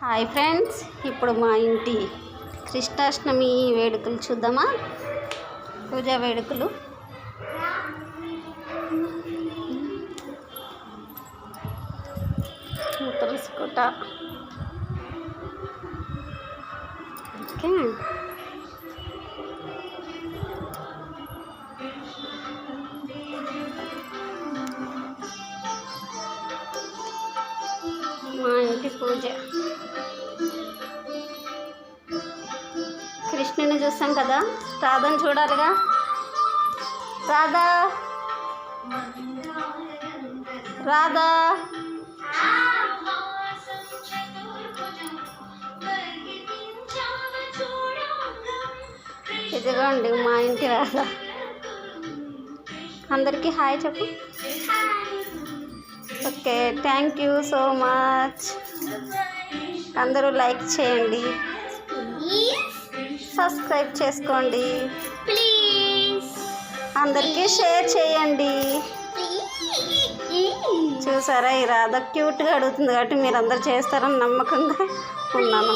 Hi friends, ఇప్పుడు మా ఇంటి కృష్ణాష్టమి వేడుకలు చూద్దామా. పూజా వేడుకలు. తులసికోట. ఓకే, మా ఇంటి పూజ. కృష్ణుని చూస్తాం కదా, రాధను చూడాలిగా. రాధా రాధా ఇదిగోండి మా ఇంటి రాధ. అందరికీ హాయ్ చెప్పు. Okay, thank you so much. అందరూ లైక్ చేయండి, సబ్స్క్రైబ్ చేసుకోండి, అందరికీ షేర్ చేయండి. చూసారా, ఈ రాధ క్యూట్గా అడుగుతుంది కాబట్టి మీరు అందరు చేస్తారని నమ్మకంగా ఉన్నాను.